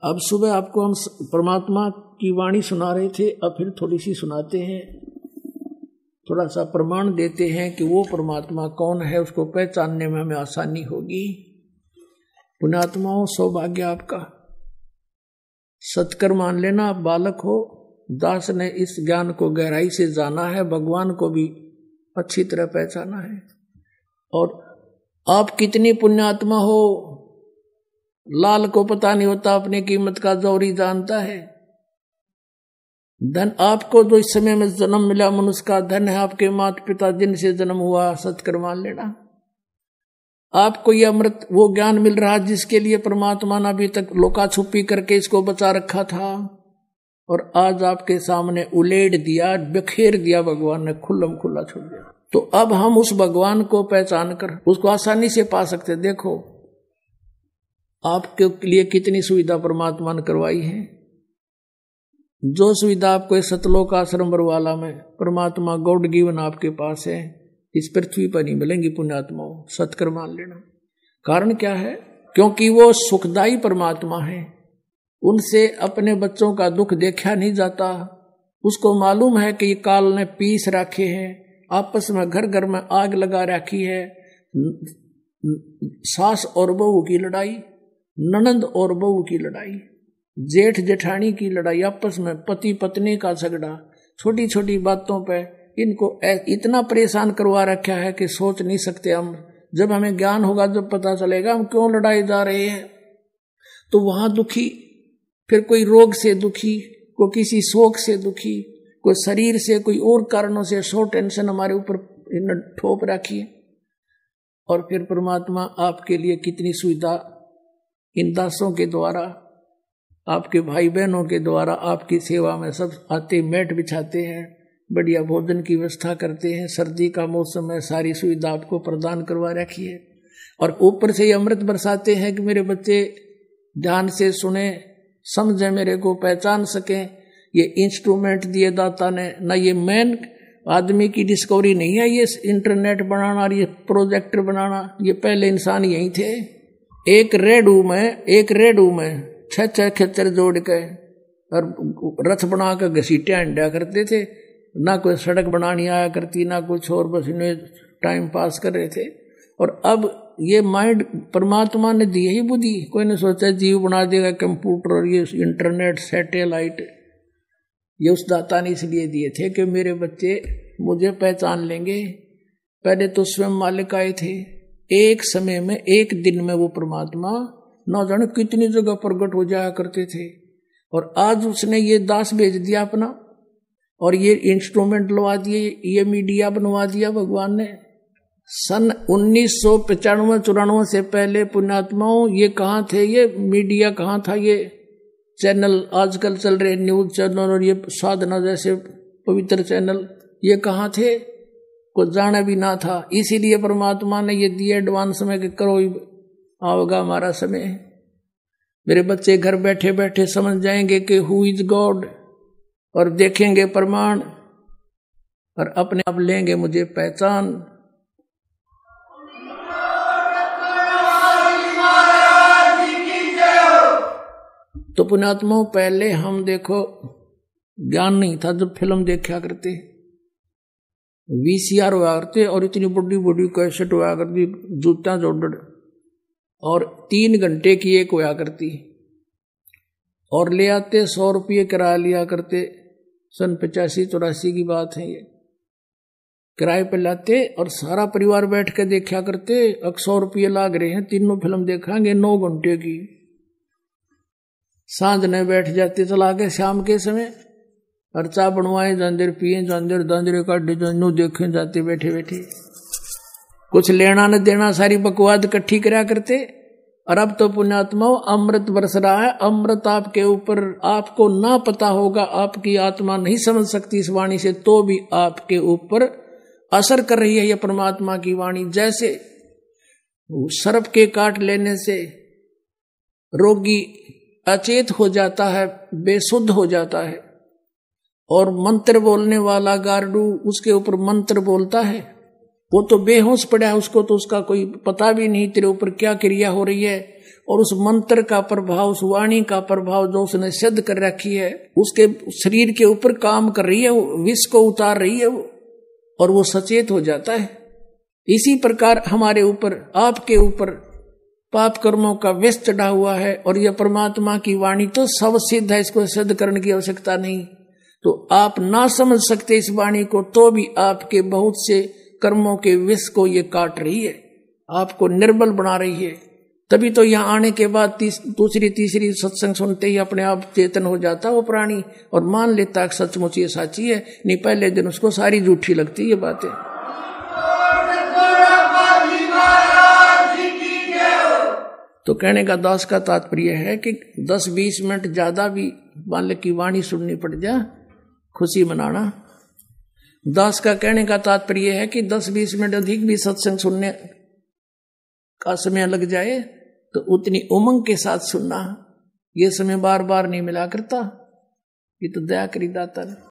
अब सुबह आपको हम परमात्मा की वाणी सुना रहे थे, अब फिर थोड़ी सी सुनाते हैं, थोड़ा सा प्रमाण देते हैं कि वो परमात्मा कौन है, उसको पहचानने में हमें आसानी होगी। पुण्यात्माओं, सौभाग्य आपका, सत्कर मान लेना। आप बालक हो, दास ने इस ज्ञान को गहराई से जाना है, भगवान को भी अच्छी तरह पहचाना है। और आप कितनी पुण्यात्मा हो, लाल को पता नहीं होता अपनी कीमत का, जौहरी जानता है। धन आपको जो इस समय में जन्म मिला, मनुष्य का धन है। आपके माता पिता जिनसे जन्म हुआ, सत्कर मान लेना। आपको यह अमृत वो ज्ञान मिल रहा जिसके लिए परमात्मा ने अभी तक लोका छुपी करके इसको बचा रखा था, और आज आपके सामने उलेड़ दिया, बिखेर दिया भगवान ने, खुल्लम खुल्ला छोड़ दिया। तो अब हम उस भगवान को पहचान कर उसको आसानी से पा सकते। देखो आपके लिए कितनी सुविधा परमात्मा ने करवाई है। जो सुविधा आपको इस सतलोक आश्रम बरवाला में परमात्मा गॉड गिवन आपके पास है, इस पृथ्वी पर नहीं मिलेंगी पुण्यात्माओं, सत्कर मान लेना। कारण क्या है? क्योंकि वो सुखदाई परमात्मा है, उनसे अपने बच्चों का दुख देखा नहीं जाता। उसको मालूम है कि ये काल ने पीस रखे हैं, आपस में घर घर में आग लगा रखी है। सास और बहू की लड़ाई, ननंद और बहू की लड़ाई, जेठ जेठानी की लड़ाई, आपस में पति पत्नी का झगड़ा, छोटी छोटी बातों पे इनको इतना परेशान करवा रखा है कि सोच नहीं सकते हम। जब हमें ज्ञान होगा, जब पता चलेगा हम क्यों लड़ाई जा रहे हैं। तो वहां दुखी, फिर कोई रोग से दुखी, कोई किसी शोक से दुखी, कोई शरीर से, कोई और कारणों से सो टेंशन हमारे ऊपर ठोप रखी है। और फिर परमात्मा आपके लिए कितनी सुविधा इन दासों के द्वारा, आपके भाई बहनों के द्वारा आपकी सेवा में सब आते, मैट बिछाते हैं, बढ़िया भोजन की व्यवस्था करते हैं। सर्दी का मौसम है, सारी सुविधा आपको प्रदान करवा रखी है। और ऊपर से ये अमृत बरसाते हैं कि मेरे बच्चे ध्यान से सुने, समझे, मेरे को पहचान सकें। ये इंस्ट्रूमेंट दिए दाता ने, ना ये मैन आदमी की डिस्कवरी नहीं है, ये इंटरनेट बनाना और ये प्रोजेक्टर बनाना, ये पहले इंसान यही थे। एक रेडू में 6 खेचर जोड़ के और रथ बना कर घसीटे अंडा करते थे। ना कोई सड़क बनानी आया करती, ना कुछ और, बस इन्हें टाइम पास कर रहे थे। और अब ये माइंड परमात्मा ने दी ही बुद्धि, कोई ने सोचा जीव बना देगा कंप्यूटर और ये इंटरनेट सैटेलाइट। ये उस दाता ने इसलिए दिए थे कि मेरे बच्चे मुझे पहचान लेंगे। पहले तो स्वयं मालिक आए थे, एक समय में, एक दिन में वो परमात्मा न जाने कितनी जगह प्रकट हो जाया करते थे। और आज उसने ये दास भेज दिया अपना, और ये इंस्ट्रूमेंट लगा दिए, ये मीडिया बनवा दिया भगवान ने। सन 1995-94 से पहले पुण्यात्माओं ये कहाँ थे, ये मीडिया कहाँ था, ये चैनल आजकल चल रहे न्यूज चैनल और ये साधना जैसे पवित्र चैनल, ये कहाँ थे, कुछ जाना भी ना था। इसीलिए परमात्मा ने ये दिए एडवांस में कि करो, आओगा हमारा समय। मेरे बच्चे घर बैठे बैठे समझ जाएंगे कि हु इज गॉड, और देखेंगे प्रमाण, और अपने आप लेंगे मुझे पहचान। तो पुण्यात्माओं, पहले हम देखो ज्ञान नहीं था, जब फिल्म देखा करते, VCR हुआ करते, और इतनी बड़ी बड़ी कैसेट हुआ करती, जूता जोड़, और 3 घंटे की एक हुआ करती, और ले आते 100 रुपये किराया लिया करते। सन 85-84 की बात है ये। किराए पे लाते और सारा परिवार बैठ के देखा करते। 100 रुपये लाग रहे हैं, तीनों फिल्म देखेंगे 9 घंटे की। सांझ ने बैठ जाते चला के शाम के समय, और चाय बनवाए, जंदर पिए, जंदर दांदरे काटे, जन्नू देखे जाते बैठे बैठे। कुछ लेना न देना, सारी बकवाद इकट्ठी करा करते। और अब तो पुण्यात्माओं अमृत बरस रहा है, अमृत आपके ऊपर। आपको ना पता होगा, आपकी आत्मा नहीं समझ सकती इस वाणी से, तो भी आपके ऊपर असर कर रही है यह परमात्मा की वाणी। जैसे सर्प के काट लेने से रोगी अचेत हो जाता है, बेसुध हो जाता है, और मंत्र बोलने वाला गार्डू उसके ऊपर मंत्र बोलता है, वो तो बेहोश पड़ा है, उसको तो उसका कोई पता भी नहीं तेरे ऊपर क्या क्रिया हो रही है। और उस मंत्र का प्रभाव, उस वाणी का प्रभाव जो उसने सिद्ध कर रखी है, उसके शरीर के ऊपर काम कर रही है, वो विष को उतार रही है वो, और वो सचेत हो जाता है। इसी प्रकार हमारे ऊपर, आपके ऊपर पाप कर्मों का विष चढ़ा हुआ है, और यह परमात्मा की वाणी तो सब सिद्ध है, इसको सिद्ध करने की आवश्यकता नहीं। तो आप ना समझ सकते इस वाणी को, तो भी आपके बहुत से कर्मों के विष को ये काट रही है, आपको निर्बल बना रही है। तभी तो यहाँ आने के बाद दूसरी तीसरी सत्संग सुनते ही अपने आप चेतन हो जाता वो प्राणी, और मान लेता कि सचमुच ये साची है। नहीं, पहले दिन उसको सारी झूठी लगती ये बातें। तो कहने का दास का तात्पर्य है कि 10-20 मिनट ज्यादा भी बालक की वाणी सुननी पड़ जाए, खुशी मनाना। दास का कहने का तात्पर्य है कि 10-20 मिनट अधिक भी सत्संग सुनने का समय लग जाए तो उतनी उमंग के साथ सुनना। ये समय बार बार नहीं मिला करता, ये तो दया करी दाता।